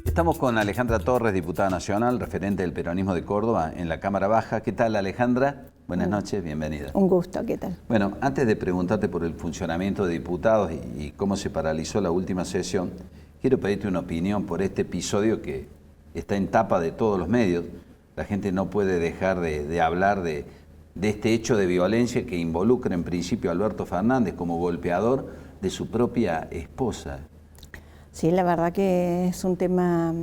Estamos con Alejandra Torres, diputada nacional, referente del peronismo de Córdoba en la Cámara Baja. ¿Qué tal, Alejandra? Buenas noches, bienvenida. Un gusto, ¿qué tal? Bueno, antes de preguntarte por el funcionamiento de diputados y cómo se paralizó la última sesión, quiero pedirte una opinión por este episodio que está en tapa de todos los medios. La gente no puede dejar de hablar de este hecho de violencia que involucra en principio a Alberto Fernández como golpeador de su propia esposa. Sí, la verdad que es un tema,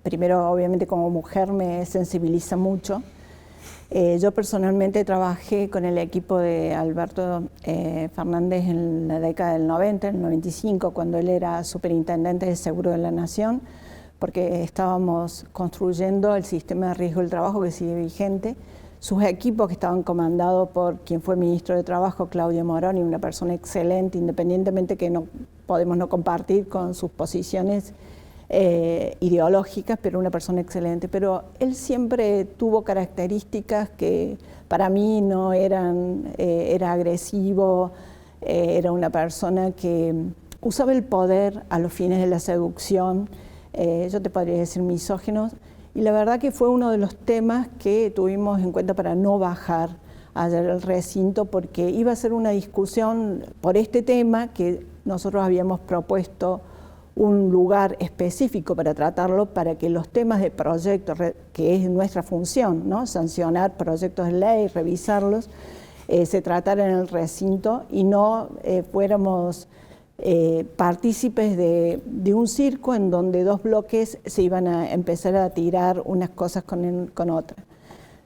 primero obviamente como mujer me sensibiliza mucho. Yo personalmente trabajé con el equipo de Alberto Fernández en la década del 90, en el 95, cuando él era superintendente de Seguro de la Nación, porque estábamos construyendo el sistema de riesgo del trabajo que sigue vigente. Sus equipos, que estaban comandados por quien fue ministro de Trabajo, Claudio Moroni, una persona excelente, independientemente que no podemos no compartir con sus posiciones ideológicas, pero una persona excelente. Pero él siempre tuvo características que para mí no eran, era agresivo, era una persona que usaba el poder a los fines de la seducción, yo te podría decir misóginos. Y la verdad que fue uno de los temas que tuvimos en cuenta para no bajar ayer al recinto, porque iba a ser una discusión por este tema que nosotros habíamos propuesto un lugar específico para tratarlo, para que los temas de proyectos, que es nuestra función, ¿no? Sancionar proyectos de ley, revisarlos, se tratara en el recinto y no fuéramos partícipes de un circo en donde dos bloques se iban a empezar a tirar unas cosas con otras.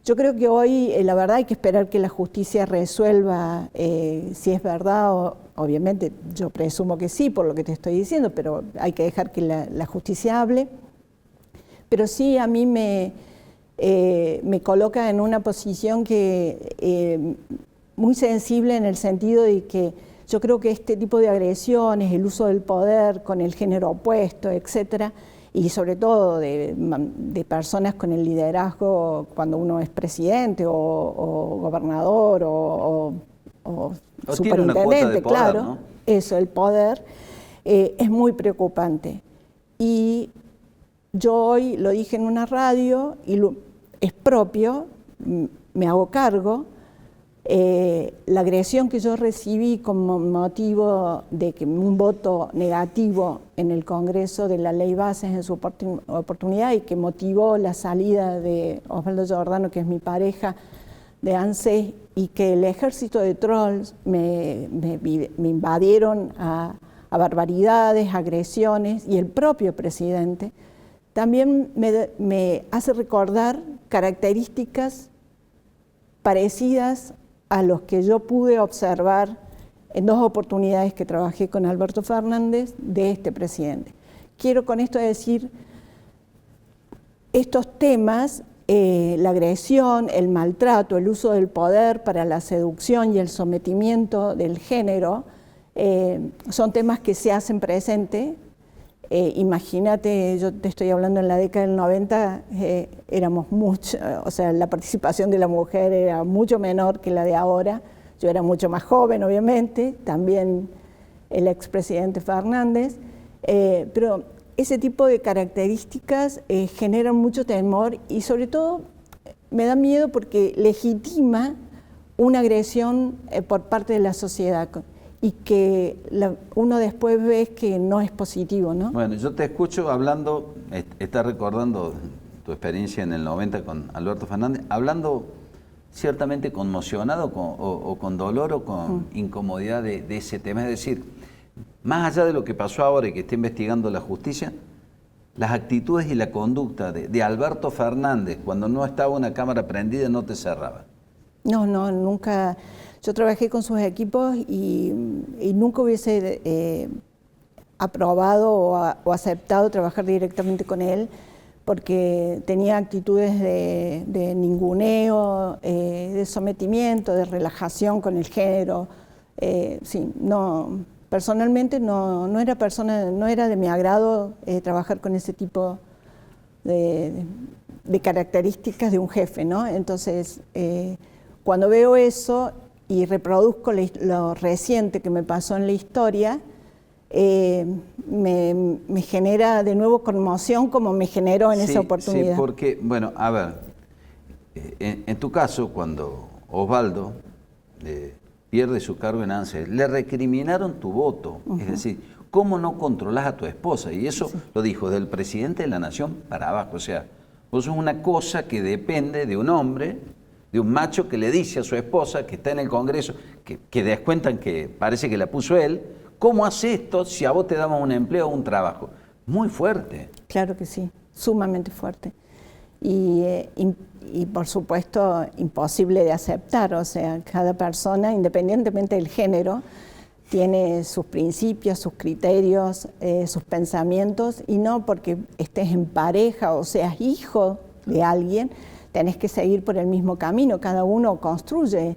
Yo creo que hoy, la verdad, hay que esperar que la justicia resuelva si es verdad, obviamente yo presumo que sí, por lo que te estoy diciendo, pero hay que dejar que la justicia hable. Pero sí a mí me coloca en una posición que muy sensible, en el sentido de que yo creo que este tipo de agresiones, el uso del poder con el género opuesto, etcétera, y sobre todo de personas con el liderazgo cuando uno es presidente o gobernador o superintendente, poder, claro, ¿no? Eso, el poder, es muy preocupante. Y yo hoy lo dije en una radio y es propio, me hago cargo. La agresión que yo recibí como motivo de que un voto negativo en el Congreso de la Ley Bases en su oportunidad y que motivó la salida de Osvaldo Giordano, que es mi pareja, de ANSES, y que el ejército de trolls me invadieron a barbaridades, agresiones, y el propio presidente, también me hace recordar características parecidas a los que yo pude observar en dos oportunidades que trabajé con Alberto Fernández de este presidente. Quiero con esto decir, estos temas, la agresión, el maltrato, el uso del poder para la seducción y el sometimiento del género, son temas que se hacen presente. Imagínate, yo te estoy hablando en la década del 90, éramos mucho, o sea, la participación de la mujer era mucho menor que la de ahora. Yo era mucho más joven, obviamente, también el expresidente Fernández, pero ese tipo de características generan mucho temor y sobre todo me da miedo porque legitima una agresión por parte de la sociedad, y que uno después ve que no es positivo, ¿no? Bueno, yo te escucho hablando, estás recordando tu experiencia en el 90 con Alberto Fernández, hablando ciertamente conmocionado o con dolor o con incomodidad de ese tema. Es decir, más allá de lo que pasó ahora y que está investigando la justicia, las actitudes y la conducta de Alberto Fernández cuando no estaba una cámara prendida no te cerraba. No, nunca. Yo trabajé con sus equipos y nunca hubiese aprobado o aceptado trabajar directamente con él, porque tenía actitudes de ninguneo, de sometimiento, de relajación con el género. Sí, no, personalmente no era de mi agrado trabajar con ese tipo de características de un jefe, ¿no? Entonces, cuando veo eso y reproduzco lo reciente que me pasó en la historia, me genera de nuevo conmoción como me generó en esa oportunidad. Sí, porque, bueno, a ver, en tu caso, cuando Osvaldo pierde su cargo en ANSES, le recriminaron tu voto, es decir, ¿cómo no controlás a tu esposa? Y eso lo dijo del presidente de la Nación para abajo, o sea, vos sos una cosa que depende de un hombre, de un macho que le dice a su esposa que está en el Congreso, que descuentan que parece que la puso él, ¿cómo hace esto si a vos te damos un empleo o un trabajo? Muy fuerte. Claro que sí, sumamente fuerte. Y por supuesto imposible de aceptar, o sea, cada persona, independientemente del género, tiene sus principios, sus criterios, sus pensamientos, y no porque estés en pareja o seas hijo de alguien, tenés que seguir por el mismo camino. Cada uno construye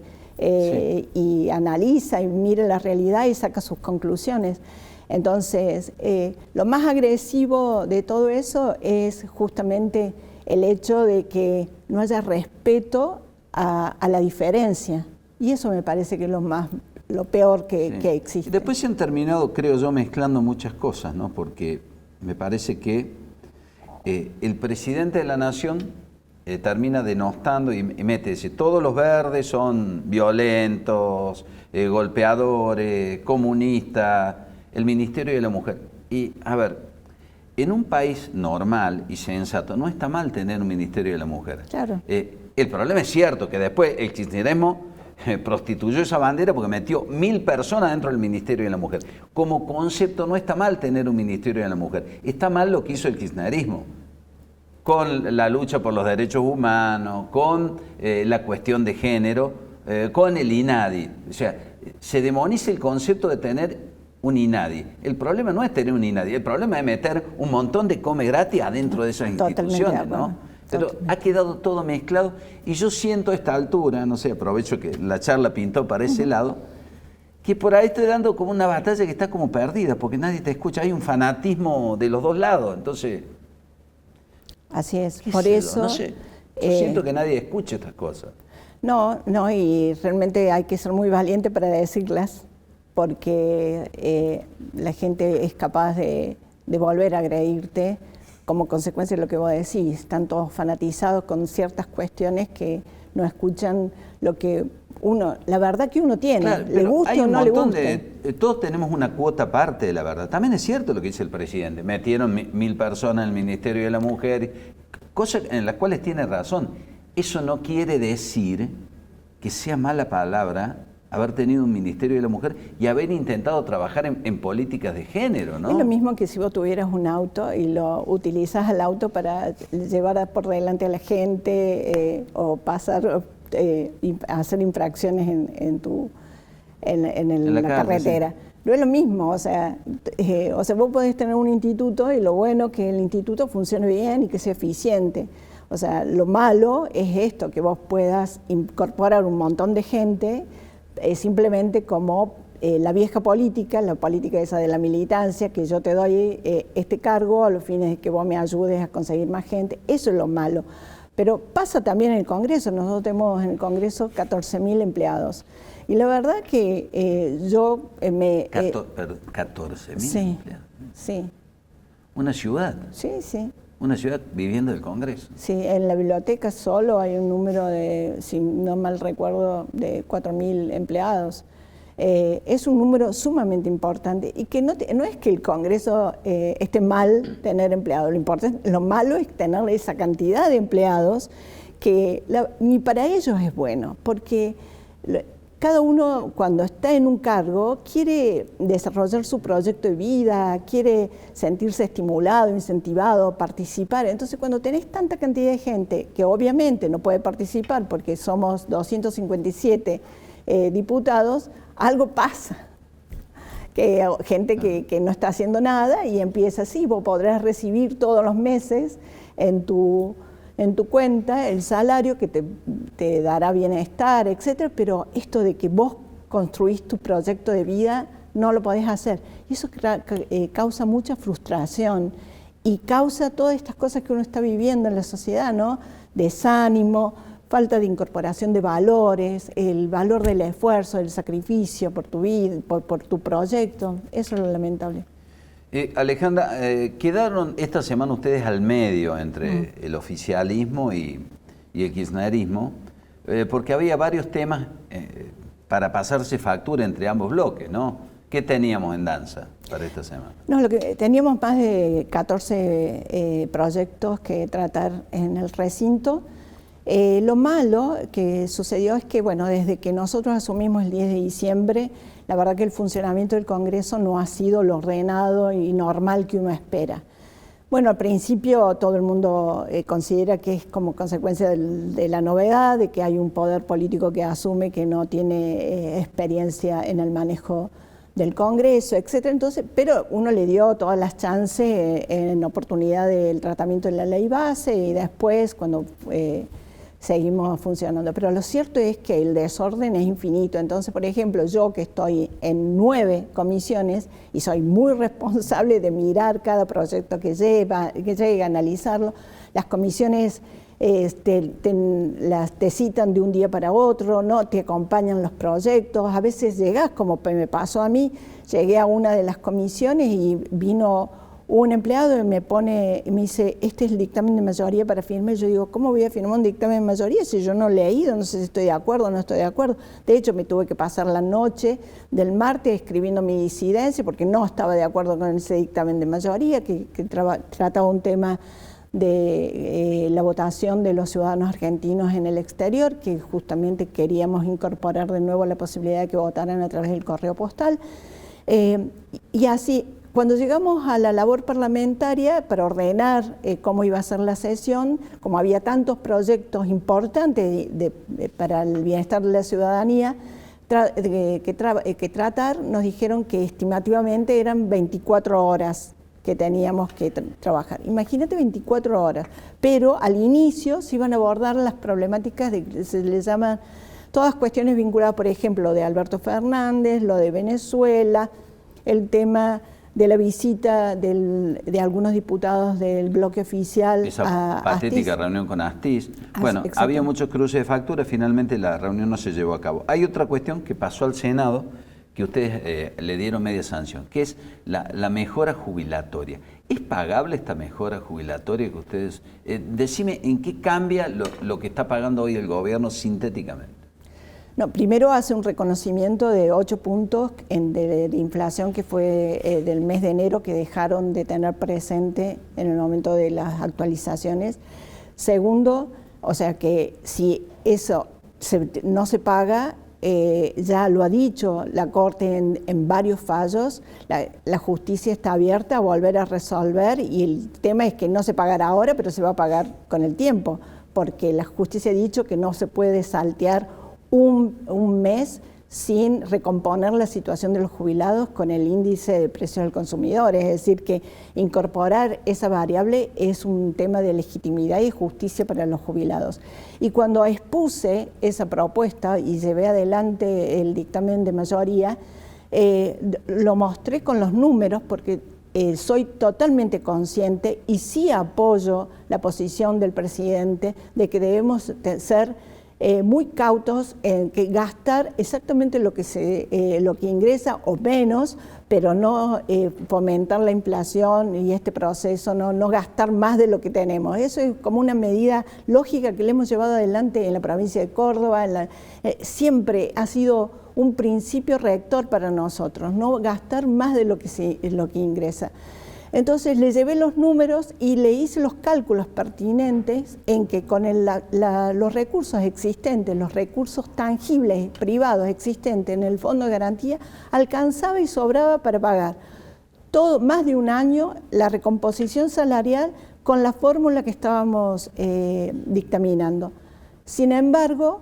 y analiza y mira la realidad y saca sus conclusiones. Entonces, lo más agresivo de todo eso es justamente el hecho de que no haya respeto a la diferencia. Y eso me parece que es lo peor que existe. Y después se han terminado, creo yo, mezclando muchas cosas, ¿no? Porque me parece que el presidente de la Nación termina denostando y mete, dice, todos los verdes son violentos, golpeadores, comunistas, el Ministerio de la Mujer. Y, a ver, en un país normal y sensato no está mal tener un Ministerio de la Mujer. Claro. El problema es cierto que después el kirchnerismo prostituyó esa bandera porque metió 1000 personas dentro del Ministerio de la Mujer. Como concepto no está mal tener un Ministerio de la Mujer, está mal lo que hizo el kirchnerismo, con la lucha por los derechos humanos, con la cuestión de género, con el INADI. O sea, se demoniza el concepto de tener un INADI. El problema no es tener un INADI, el problema es meter un montón de come gratis adentro de esas instituciones, ¿no? Pero ha quedado todo mezclado y yo siento a esta altura, no sé, aprovecho que la charla pintó para ese lado, que por ahí estoy dando como una batalla que está como perdida, porque nadie te escucha, hay un fanatismo de los dos lados, entonces... Así es, por eso... No sé, yo siento que nadie escucha estas cosas. No, y realmente hay que ser muy valiente para decirlas, porque la gente es capaz de volver a agredirte como consecuencia de lo que vos decís. Están todos fanatizados con ciertas cuestiones que no escuchan lo que uno, la verdad que uno tiene, claro, le guste o no le guste. Todos tenemos una cuota aparte de la verdad. También es cierto lo que dice el presidente. Metieron 1000 personas en el Ministerio de la Mujer, cosas en las cuales tiene razón. Eso no quiere decir que sea mala palabra haber tenido un Ministerio de la Mujer y haber intentado trabajar en políticas de género, ¿no? Es lo mismo que si vos tuvieras un auto y lo utilizas al auto para llevar por delante a la gente o pasar, hacer infracciones en la carretera. Sí. No es lo mismo, o sea, vos podés tener un instituto y lo bueno es que el instituto funcione bien y que sea eficiente. O sea, lo malo es esto, que vos puedas incorporar un montón de gente simplemente como la vieja política, la política esa de la militancia, que yo te doy este cargo a los fines de que vos me ayudes a conseguir más gente, eso es lo malo. Pero pasa también en el Congreso, nosotros tenemos en el Congreso 14.000 empleados. Y la verdad que yo me... 14.000 sí, empleados. Sí. ¿Una ciudad? Sí, sí. Una ciudad viviendo del Congreso. Sí, en la biblioteca solo hay un número de, si no mal recuerdo, de 4.000 empleados. Es un número sumamente importante y que no es que el Congreso esté mal tener empleados, lo malo es tener esa cantidad de empleados que ni para ellos es bueno, porque cada uno cuando está en un cargo quiere desarrollar su proyecto de vida, quiere sentirse estimulado, incentivado, participar. Entonces cuando tenés tanta cantidad de gente que obviamente no puede participar porque somos 257 diputados, algo pasa. Que gente que no está haciendo nada y empieza así, vos podrás recibir todos los meses en tu cuenta el salario que te dará bienestar, etcétera, pero esto de que vos construís tu proyecto de vida no lo podés hacer. Y eso causa mucha frustración y causa todas estas cosas que uno está viviendo en la sociedad, ¿no? Desánimo, falta de incorporación de valores, el valor del esfuerzo, del sacrificio por tu vida, por tu proyecto. Eso es lo lamentable. Alejandra, quedaron esta semana ustedes al medio entre el oficialismo y el kirchnerismo, porque había varios temas para pasarse factura entre ambos bloques, ¿no? ¿Qué teníamos en danza para esta semana? No, teníamos más de 14 proyectos que tratar en el recinto. Lo malo que sucedió es que, bueno, desde que nosotros asumimos el 10 de diciembre, la verdad que el funcionamiento del Congreso no ha sido lo ordenado y normal que uno espera. Bueno, al principio todo el mundo considera que es como consecuencia de la novedad, de que hay un poder político que asume que no tiene experiencia en el manejo del Congreso, etcétera. Entonces, pero uno le dio todas las chances en oportunidad del tratamiento de la ley base y después cuando seguimos funcionando. Pero lo cierto es que el desorden es infinito. Entonces, por ejemplo, yo que estoy en 9 comisiones y soy muy responsable de mirar cada proyecto que llegue a analizarlo, las comisiones te citan de un día para otro, no te acompañan los proyectos, a veces llegás, como me pasó a mí, llegué a una de las comisiones y vino un empleado y me dice, este es el dictamen de mayoría para firmar. Yo digo, ¿cómo voy a firmar un dictamen de mayoría si yo no he leído? No sé si estoy de acuerdo o no estoy de acuerdo. De hecho, me tuve que pasar la noche del martes escribiendo mi disidencia porque no estaba de acuerdo con ese dictamen de mayoría que trataba un tema de la votación de los ciudadanos argentinos en el exterior, que justamente queríamos incorporar de nuevo la posibilidad de que votaran a través del correo postal. Y así, cuando llegamos a la labor parlamentaria para ordenar cómo iba a ser la sesión, como había tantos proyectos importantes para el bienestar de la ciudadanía que tratar, nos dijeron que estimativamente eran 24 horas que teníamos que trabajar. Imagínate 24 horas, pero al inicio se iban a abordar las problemáticas se les llaman todas cuestiones vinculadas, por ejemplo, de Alberto Fernández, lo de Venezuela, el tema de la visita de algunos diputados del bloque oficial esa patética reunión con Astiz. Bueno, había muchos cruces de facturas, finalmente la reunión no se llevó a cabo. Hay otra cuestión que pasó al Senado, que ustedes le dieron media sanción, que es la mejora jubilatoria. ¿Es pagable esta mejora jubilatoria que ustedes... decime, ¿en qué cambia lo que está pagando hoy el gobierno sintéticamente? No, primero hace un reconocimiento de 8 puntos de inflación que fue del mes de enero que dejaron de tener presente en el momento de las actualizaciones. Segundo, o sea que si eso no se paga, ya lo ha dicho la Corte en varios fallos, la justicia está abierta a volver a resolver y el tema es que no se pagará ahora, pero se va a pagar con el tiempo, porque la justicia ha dicho que no se puede saltear un mes sin recomponer la situación de los jubilados con el índice de precios del consumidor. Es decir, que incorporar esa variable es un tema de legitimidad y justicia para los jubilados. Y cuando expuse esa propuesta y llevé adelante el dictamen de mayoría, lo mostré con los números porque soy totalmente consciente y sí apoyo la posición del presidente de que debemos ser muy cautos en que gastar exactamente lo que ingresa o menos, pero no fomentar la inflación y este proceso, no gastar más de lo que tenemos. Eso es como una medida lógica que le hemos llevado adelante en la provincia de Córdoba. Siempre ha sido un principio rector para nosotros, no gastar más de lo que ingresa. Entonces le llevé los números y le hice los cálculos pertinentes en que con los recursos existentes, los recursos tangibles privados existentes en el Fondo de Garantía, alcanzaba y sobraba para pagar más de un año la recomposición salarial con la fórmula que estábamos dictaminando. Sin embargo,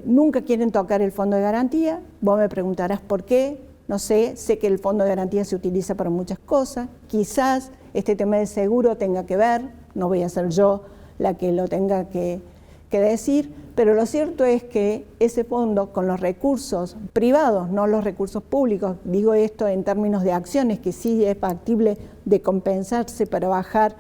nunca quieren tocar el Fondo de Garantía. Vos me preguntarás por qué. No sé que el Fondo de Garantía se utiliza para muchas cosas, quizás este tema de seguro tenga que ver, no voy a ser yo la que lo tenga que decir, pero lo cierto es que ese fondo con los recursos privados, no los recursos públicos, digo esto en términos de acciones, que sí es factible de compensarse para bajar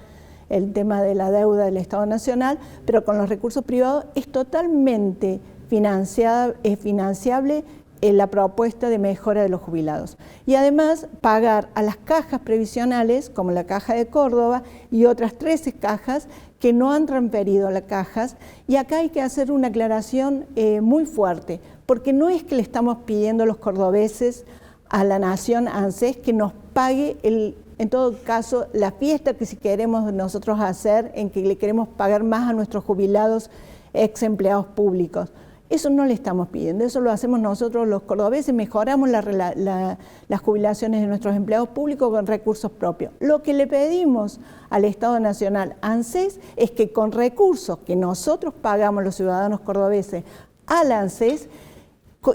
el tema de la deuda del Estado Nacional, pero con los recursos privados es totalmente financiable la propuesta de mejora de los jubilados. Y además pagar a las cajas previsionales, como la Caja de Córdoba y otras 13 cajas que no han transferido las cajas. Y acá hay que hacer una aclaración muy fuerte, porque no es que le estamos pidiendo a los cordobeses, a la Nación, a ANSES, que nos pague en todo caso la fiesta que si queremos nosotros hacer, en que le queremos pagar más a nuestros jubilados ex empleados públicos. Eso no le estamos pidiendo, eso lo hacemos nosotros los cordobeses, mejoramos las jubilaciones de nuestros empleados públicos con recursos propios. Lo que le pedimos al Estado Nacional, ANSES, es que con recursos que nosotros pagamos los ciudadanos cordobeses al ANSES,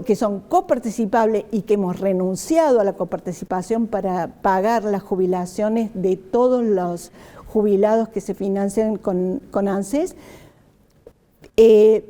que son coparticipables y que hemos renunciado a la coparticipación para pagar las jubilaciones de todos los jubilados que se financian con ANSES,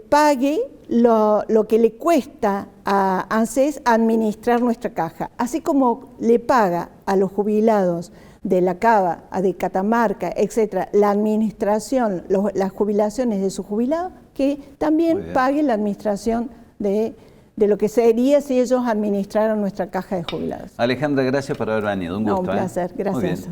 pague lo que le cuesta a ANSES administrar nuestra caja, así como le paga a los jubilados de la Cava, de Catamarca, etcétera, la administración, las jubilaciones de sus jubilados, que también pague la administración de lo que sería si ellos administraran nuestra caja de jubilados. Alejandra, gracias por haber venido. Un gusto. Un placer, gracias.